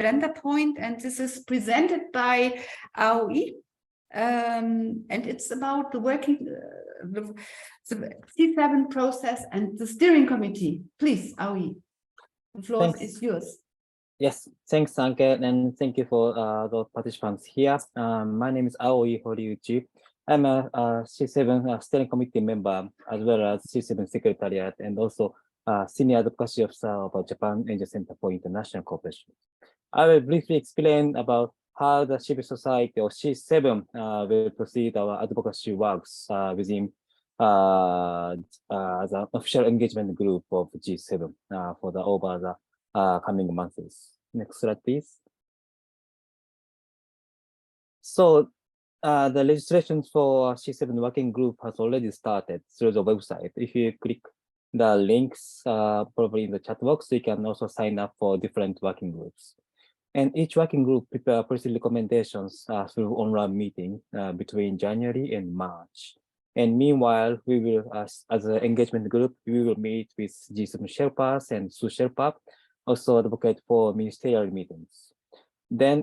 agenda point, and this is presented by AOI. And it's about the working, the C7 process and the steering committee. Please, AOI, the floor is yours. Yes, thanks, Anke, and thank you for the participants here. My name is Aoi Horiuchi. I'm a C7 steering committee member, as well as C7 secretariat, and also senior advocacy officer of Japan Asia Center for International Cooperation. I will briefly explain about how the civil society or C7 will proceed our advocacy works within the official engagement group of G7 for the over the coming months. Next slide, please. So the registration for C7 working group has already started through the website. If you click the links probably in the chat box, you can also sign up for different working groups. And each working group prepare policy recommendations through online meeting between January and March. And meanwhile, we will, as an engagement group, we will meet with G7 Sherpas and Su Sherpa, also advocate for ministerial meetings. Then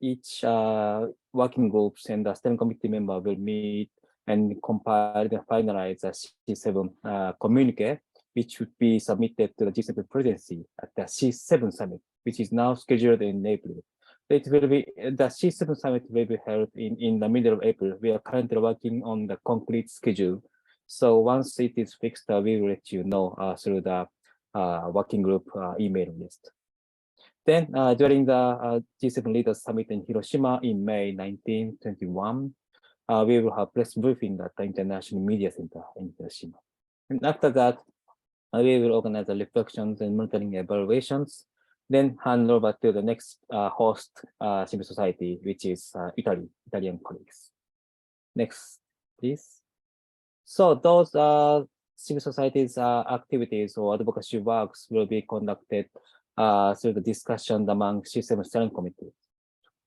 each working groups and the steering committee member will meet and compile and finalize the C7 communique, which would be submitted to the G7 presidency at the C7 summit, which is now scheduled in April. It will be the C7 summit will be held in the middle of April. We are currently working on the concrete schedule. So once it is fixed, we will let you know through the working group email list. Then during the G7 Leaders Summit in Hiroshima in May 1921, we will have press briefing at the International Media Center in Hiroshima. And after that, we will organize the reflections and monitoring evaluations, then hand over to the next host civil society, which is Italian colleagues. Next, please. So those civil societies activities or advocacy works will be conducted through the discussion among C7 steering committee.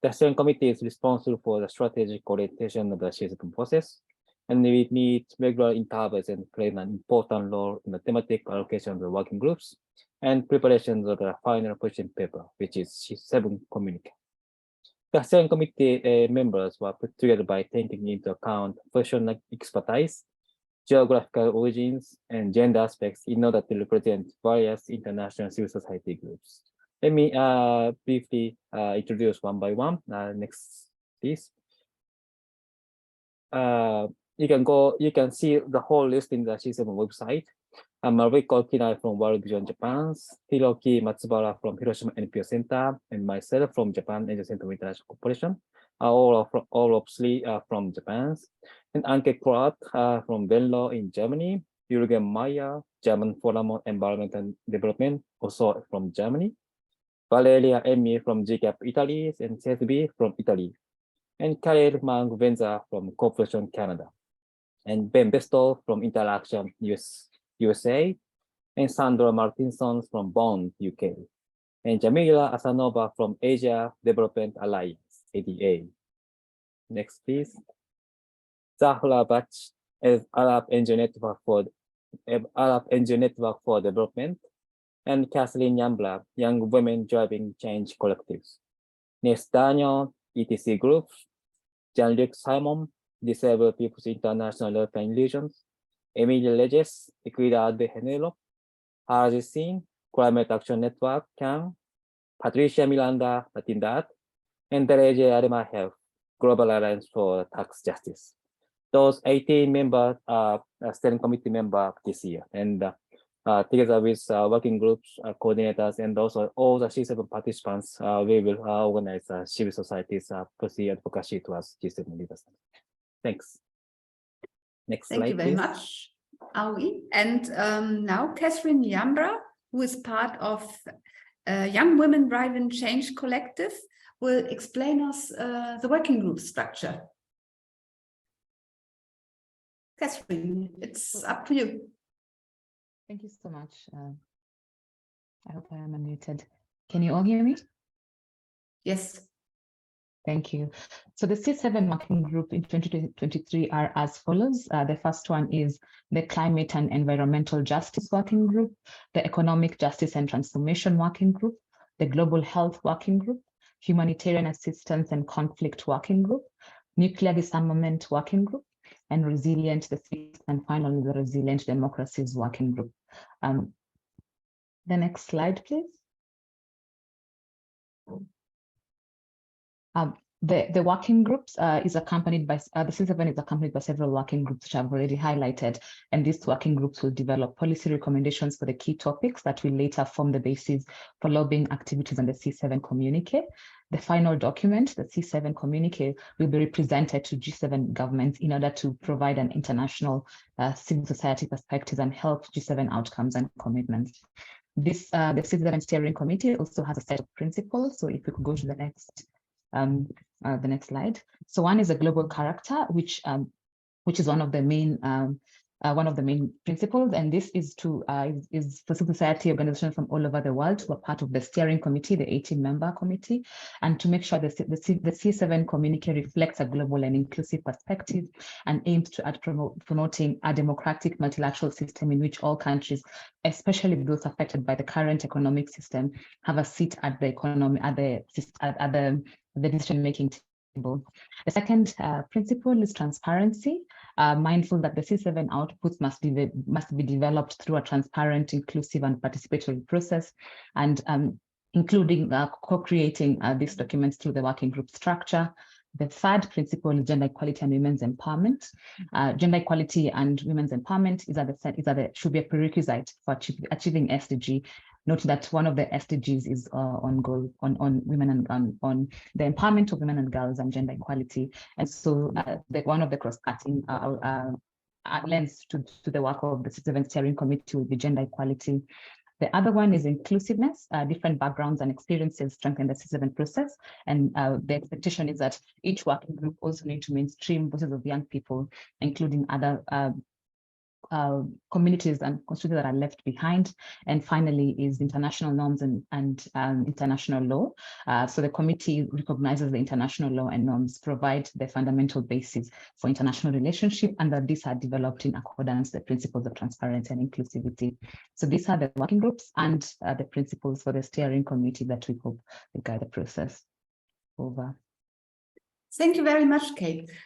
The steering committee is responsible for the strategic orientation of the C7 process, and we meet regular intervals and play an important role in the thematic allocation of the working groups and preparations of the final position paper, which is C7 communique. The steering committee members were put together by taking into account professional expertise, geographical origins, and gender aspects in order to represent various international civil society groups. Let me briefly introduce one by one. Next, please. You can see the whole list in the C7 website. Mariko Kinai from World Vision Japan, Hiroki Matsubara from Hiroshima NPO Center, and myself from Japan Asia Center for International Cooperation, all of three from Japan, and Anke Kroat from Venlo in Germany, Jürgen Meyer, German Forum on Environmental Development, also from Germany, Valeria Emmi from GCAP Italy, and CSB from Italy, and Karel Mang-Venza from Cooperation Canada, and Ben Besto from Interaction USA, and Sandra Martinson from Bonn, UK, and Jamila Asanova from Asia Development Alliance, ADA. Next, please. Zahra Bach, Arab NGO Network for Development, and Kathleen Yambla, Young Women Driving Change Collectives. Next, Daniel, ETC Group, Jean-Luc Simon, Disabled People's International European Regions, Emilia Regis, Equidad de Género, Harji Singh, Climate Action Network, CAN, Patricia Miranda, Latindad, and Dereje Arema Health, Global Alliance for Tax Justice. Those 18 members are steering committee member this year, and together with working groups, coordinators, and also all the C7 participants, we will organize civil societies policy advocacy towards G7 leaders. Thanks. Next slide, Thank you very please. much, Aoi. And now Catherine Yambra, who is part of Young Women Driving Change Collective, will explain us the working group structure. Catherine, it's up to you. Thank you so much. I hope I am unmuted. Can you all hear me? Yes. Thank you. So the C7 working group in 2023 are as follows. The first one is the Climate and Environmental Justice Working Group, the Economic Justice and Transformation Working Group, the Global Health Working Group, Humanitarian Assistance and Conflict Working Group, Nuclear Disarmament Working Group, and Resilient, the sixth and finally the Resilient Democracies Working Group. The next slide, please. The working groups is accompanied by, the C7 is accompanied by several working groups which I've already highlighted, and these working groups will develop policy recommendations for the key topics that will later form the basis for lobbying activities on the C7 communique. The final document, the C7 communique, will be represented to G7 governments in order to provide an international civil society perspective and help G7 outcomes and commitments. The C7 steering committee also has a set of principles. So if we could go to the next slide. So one is a global character, which is one of the main principles, and this is for civil society organizations from all over the world who are part of the steering committee, the 18-member committee, and to make sure that the C7 communique reflects a global and inclusive perspective and aims to promoting a democratic multilateral system in which all countries, especially those affected by the current economic system, have a seat at the decision-making table. The second principle is transparency, mindful that the C7 outputs must be developed through a transparent, inclusive, and participatory process, and including co-creating these documents through the working group structure. The third principle is gender equality and women's empowerment. Gender equality and women's empowerment should be a prerequisite for achieving SDG. Note that one of the SDGs is on women and on the empowerment of women and girls and gender equality. And so one of the cross-cutting lens to the work of the C7 steering committee will be gender equality. The other one is inclusiveness. Different backgrounds and experiences strengthen the C7 process. And the expectation is that each working group also need to mainstream voices of young people, including other communities and constituencies that are left behind. And finally is international norms and international law. So the committee recognizes the international law and norms provide the fundamental basis for international relationship, and that these are developed in accordance with the principles of transparency and inclusivity. So these are the working groups and the principles for the steering committee that we hope will guide the process. Over. Thank you very much, Kate.